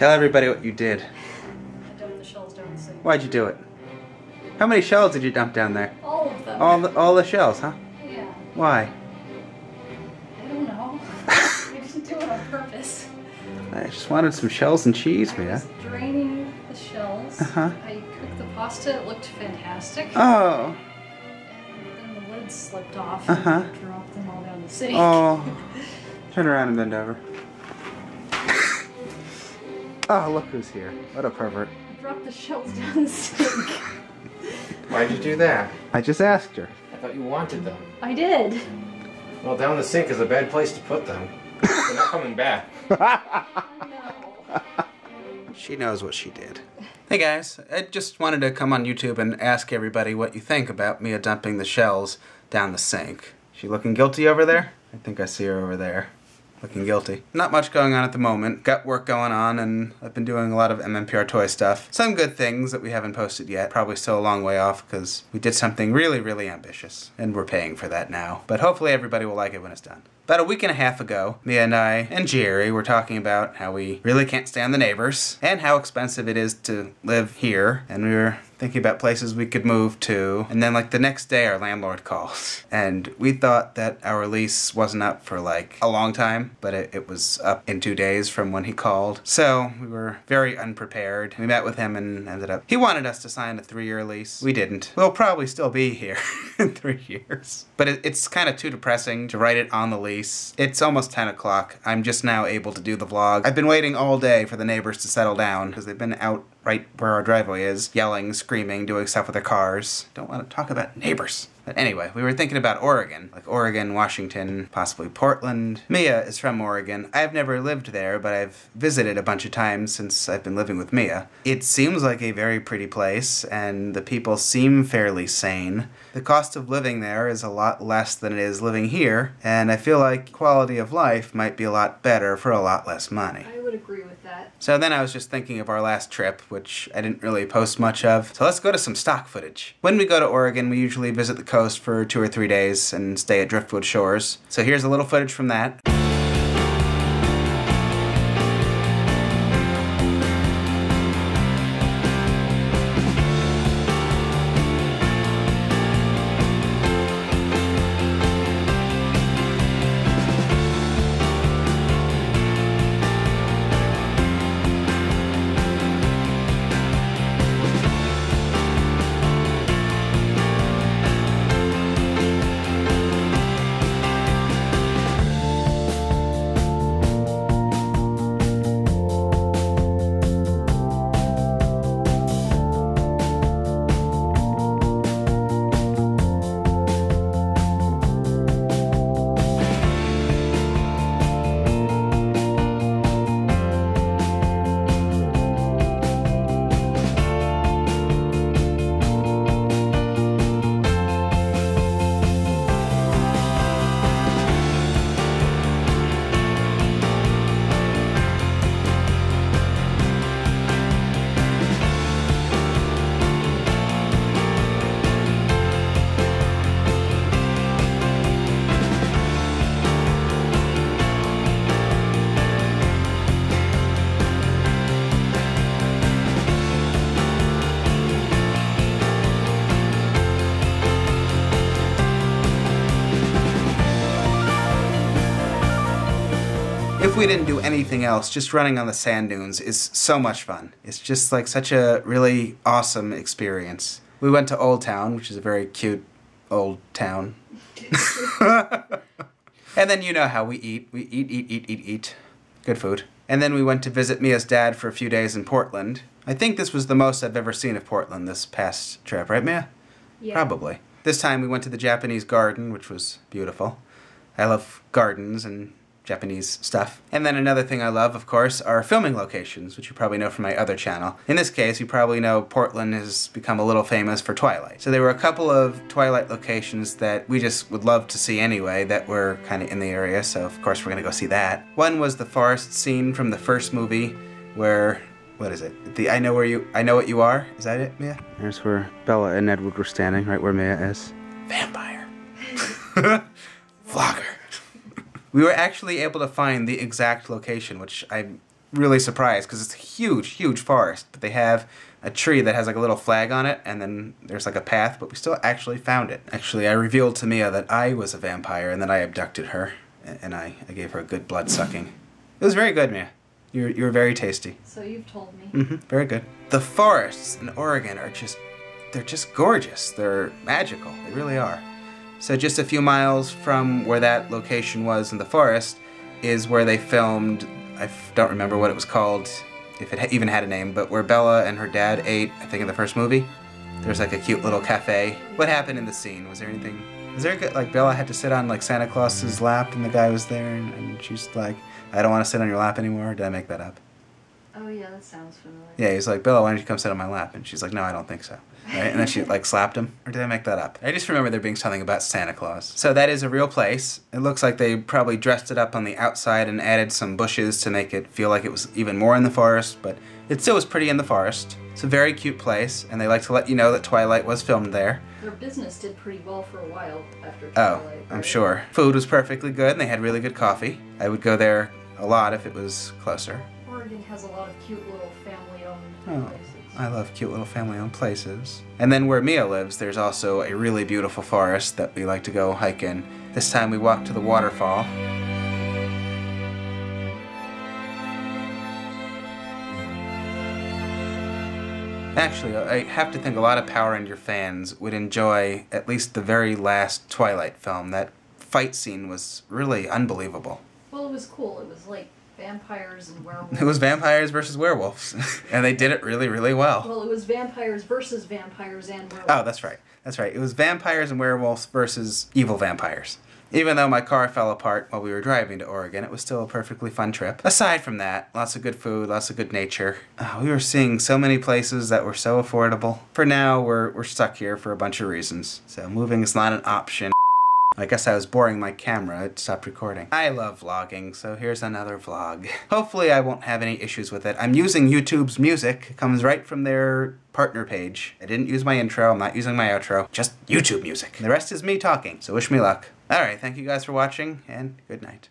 Tell everybody what you did. I dumped the shells down the sink. Why'd you do it? How many shells did you dump down there? All of them. All the shells, huh? Yeah. Why? I don't know. I didn't do it on purpose. I just wanted some shells and cheese, I Mia. was draining the shells. Uh-huh. I cooked the pasta. It looked fantastic. Oh. And then the lid slipped off Uh-huh. and dropped them all down the sink. Oh. Turn around and bend over. Oh, look who's here. What a pervert. I dropped the shells down the sink. Why'd you do that? I just asked her. I thought you wanted them. I did. Well, down the sink is a bad place to put them. They're not coming back. I know. She knows what she did. Hey guys, I just wanted to come on YouTube and ask everybody what you think about Mia dumping the shells down the sink. She looking guilty over there? I think I see her over there. Looking guilty. Not much going on at the moment. Got work going on, and I've been doing a lot of MMPR toy stuff. Some good things that we haven't posted yet. Probably still a long way off, because we did something really, really ambitious. And we're paying for that now. But hopefully everybody will like it when it's done. About a week and a half ago, Mia and I and Jerry were talking about how we really can't stand the neighbors, and how expensive it is to live here. And we were thinking about places we could move to, and then like the next day our landlord calls. And we thought that our lease wasn't up for like a long time, but it was up in 2 days from when he called. So we were very unprepared. We met with him and ended up, he wanted us to sign a 3-year lease. We didn't. We'll probably still be here in 3 years. But it's kind of too depressing to write it on the lease. It's almost 10 o'clock. I'm just now able to do the vlog. I've been waiting all day for the neighbors to settle down, because they've been out right where our driveway is, yelling, screaming, doing stuff with their cars. Don't want to talk about neighbors. But anyway, we were thinking about Oregon. Like Oregon, Washington, possibly Portland. Mia is from Oregon. I've never lived there, but I've visited a bunch of times since I've been living with Mia. It seems like a very pretty place, and the people seem fairly sane. The cost of living there is a lot less than it is living here, and I feel like quality of life might be a lot better for a lot less money. I would agree with that. So then I was just thinking of our last trip, which I didn't really post much of. So let's go to some stock footage. When we go to Oregon, we usually visit the coast for 2 or 3 days and stay at Driftwood Shores. So here's a little footage from that. If we didn't do anything else, just running on the sand dunes is so much fun. It's just like such a really awesome experience. We went to Old Town, which is a very cute old town. And then you know how we eat. We eat. Good food. And then we went to visit Mia's dad for a few days in Portland. I think this was the most I've ever seen of Portland this past trip, right, Mia? Yeah. Probably. This time we went to the Japanese garden, which was beautiful. I love gardens and Japanese stuff. And then another thing I love, of course, are filming locations, which you probably know from my other channel. In this case, you probably know Portland has become a little famous for Twilight. So there were a couple of Twilight locations that we just would love to see anyway that were kind of in the area, so of course we're gonna go see that. One was the forest scene from the first movie where, what is it? The I Know What You Are? Is that it, Mia? There's where Bella and Edward were standing, right where Mia is. Vampire. Vlogger. We were actually able to find the exact location, which I'm really surprised because it's a huge, huge forest, but they have a tree that has like a little flag on it, and then there's like a path, but we still actually found it. Actually, I revealed to Mia that I was a vampire, and then I abducted her, and I gave her a good blood sucking. It was very good, Mia. You were very tasty. So you've told me. Mm-hmm, very good. The forests in Oregon are they're just gorgeous. They're magical. They really are. So just a few miles from where that location was in the forest is where they filmed, I don't remember what it was called, if it even had a name, but where Bella and her dad ate, I think in the first movie. There's like a cute little cafe. What happened in the scene? Was there anything? Was there like Bella had to sit on like Santa Claus's lap and the guy was there and she's like, I don't want to sit on your lap anymore? Did I make that up? Oh yeah, that sounds familiar. Yeah, he's like, Bella, why don't you come sit on my lap? And she's like, no, I don't think so. Right? And then she like slapped him. Or did I make that up? I just remember there being something about Santa Claus. So that is a real place. It looks like they probably dressed it up on the outside and added some bushes to make it feel like it was even more in the forest, but it still was pretty in the forest. It's a very cute place, and they like to let you know that Twilight was filmed there. Their business did pretty well for a while after Oh, Twilight. I'm right? sure. Food was perfectly good, and they had really good coffee. I would go there a lot if it was closer. Oregon has a lot of cute little family-owned Oh, places. I love cute little family-owned places. And then where Mia lives, there's also a really beautiful forest that we like to go hike in. This time we walked to the waterfall. Actually, I have to think a lot of Power Ranger fans would enjoy at least the very last Twilight film. That fight scene was really unbelievable. Well, it was cool. It was like vampires and werewolves. It was vampires versus werewolves, and they did it really, really well. Well, it was vampires versus vampires and werewolves. Oh, that's right. That's right. It was vampires and werewolves versus evil vampires. Even though my car fell apart while we were driving to Oregon, it was still a perfectly fun trip. Aside from that, lots of good food, lots of good nature. We were seeing so many places that were so affordable. For now, we're stuck here for a bunch of reasons. So moving is not an option. I guess I was boring my camera. It stopped recording. I love vlogging, so here's another vlog. Hopefully I won't have any issues with it. I'm using YouTube's music. It comes right from their partner page. I didn't use my intro. I'm not using my outro. Just YouTube music. The rest is me talking, so wish me luck. Alright, thank you guys for watching, and good night.